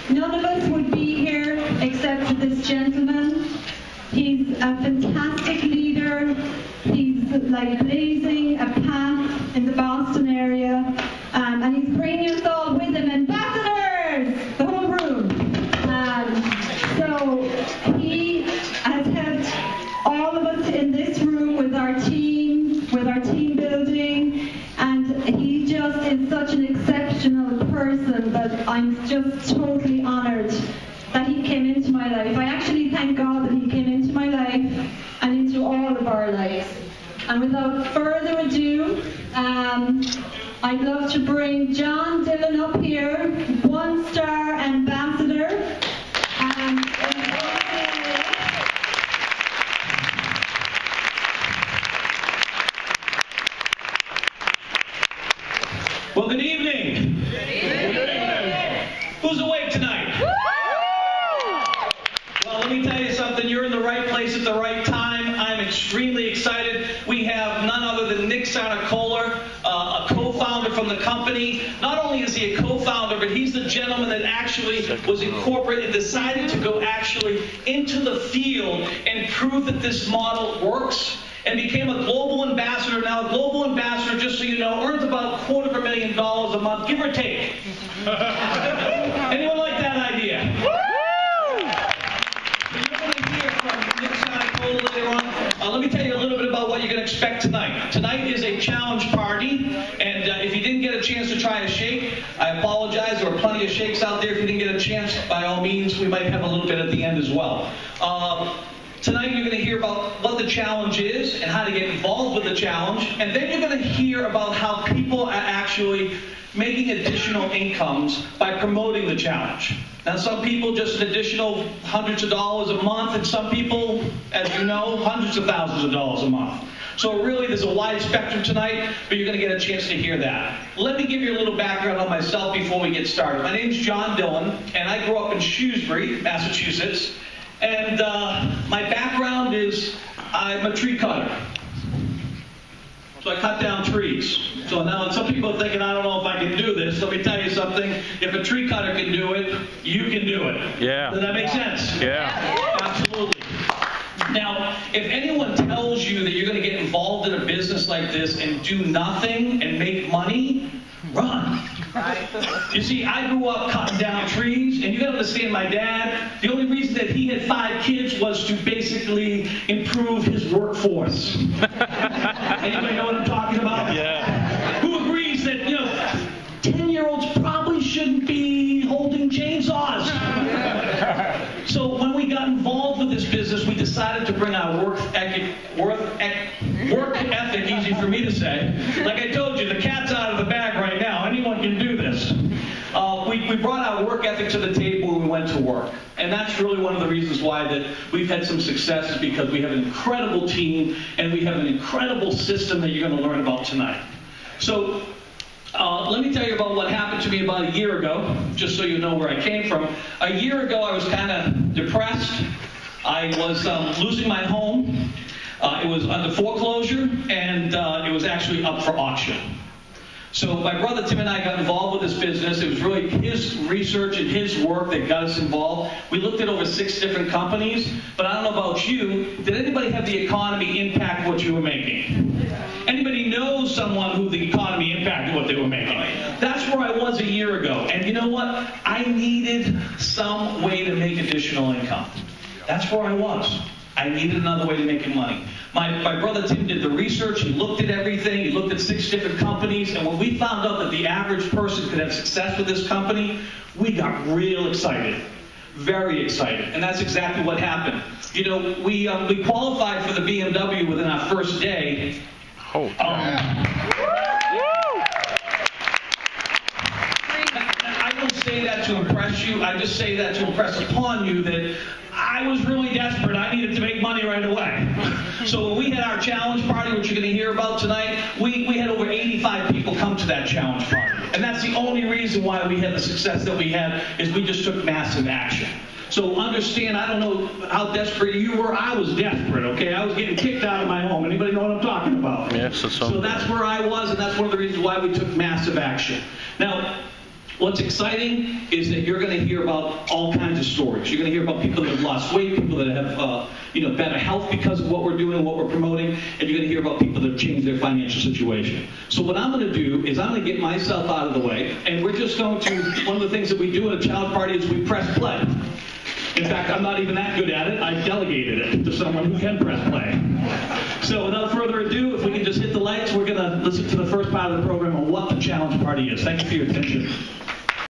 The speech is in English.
None of us would be here except for this gentleman. He's a fantastic leader. He's like blazing a path in the Boston area, and he's bringing us all with him. Ambassadors, the whole room. So he has helped all of us in this room with our team building, and he just is such an exceptional person that I'm just totally honored that he came into my life. I actually thank God that he came into my life and into all of our lives. And without further ado, I'd love to bring John Dillon up here, one-star ambassador. Well, good evening. Good evening. Who's awake tonight? Well, let me tell you something. You're in the right place at the right time. I'm extremely excited. We have none other than Nick Sarnicola, a co-founder from the company. Not only is he a co-founder, but he's the gentleman that actually was incorporated, decided to go actually into the field and prove that this model works, and became a global ambassador. Now, a global ambassador, just so you know, earns about $250,000 a month, give or take. Anyone like that idea? You're going to hear from Nick Sarnicola later on. Let me tell you a little bit about what you're going to expect tonight. Tonight is a challenge party, and if you didn't get a chance to try a shake, I apologize. There are plenty of shakes out there. If you didn't get a chance, by all means, we might have a little bit at the end as well. Tonight you're going to hear about what the challenge is and how to get involved with the challenge. And then you're going to hear about how people are actually making additional incomes by promoting the challenge. Now, some people just an additional hundreds of dollars a month, and some people, as you know, hundreds of thousands of dollars a month. So really, there's a wide spectrum tonight, but you're going to get a chance to hear that. Let me give you a little background on myself before we get started. My name's John Dillon, and I grew up in Shrewsbury, Massachusetts. And my background is I'm a tree cutter. So I cut down trees. So now some people are thinking, I don't know if I can do this. Let me tell you something. If a tree cutter can do it, you can do it. Yeah. Does that make sense? Yeah. Absolutely. Now, if anyone tells you that you're going to get involved in a business like this and do nothing and make money, run. You see, I grew up cutting down trees, and you got to understand my dad, the only reason that he had 5 kids was to basically improve his workforce. Anybody know what I'm talking about? Yeah. Who agrees that, 10-year-olds probably shouldn't be holding chainsaws? So when we got involved with this business, we decided to bring our work ethic, easy for me to say. Like I told you, the cat's out of the bag right now. Anyone can do this. We brought our work ethic to the table when we went to work. And that's really one of the reasons why that we've had some success, is because we have an incredible team and we have an incredible system that you're going to learn about tonight. So let me tell you about what happened to me about a year ago, just so you know where I came from. A year ago, I was kind of depressed. I was losing my home. It was under foreclosure, and it was actually up for auction. So my brother Tim and I got involved with this business. It was really his research and his work that got us involved. We looked at over 6 different companies, but I don't know about you. Did anybody have the economy impact what you were making? Anybody know someone who the economy impacted what they were making? That's where I was a year ago. And you know what? I needed some way to make additional income. That's where I was. I needed another way to make money. My brother Tim did the research. He looked at everything. He looked at 6 different companies. And when we found out that the average person could have success with this company, we got real excited. Very excited. And that's exactly what happened. We qualified for the BMW within our first day. Oh, I don't say that to impress you. I just say that to impress upon you that I was really desperate. I needed to make money right away. So when we had our challenge party, which you're going to hear about tonight, we had over 85 people come to that challenge party. And that's the only reason why we had the success that we had, is we just took massive action. So understand, I don't know how desperate you were. I was desperate, okay? I was getting kicked out of my home. Anybody know what I'm talking about? Yes, so that's where I was, and that's one of the reasons why we took massive action. Now, What's exciting is that you're going to hear about all kinds of stories. You're going to hear about people that have lost weight, people that have better health because of what we're doing, what we're promoting, and you're going to hear about people that have changed their financial situation. So what I'm going to do is I'm going to get myself out of the way, and we're just going to, one of the things that we do at a child party is we press play. In fact, I'm not even that good at it. I delegated it to someone who can press play. So without further ado, if we can just hit the lights, we're going to listen to the first part of the program on what the challenge party is. Thank you for your attention.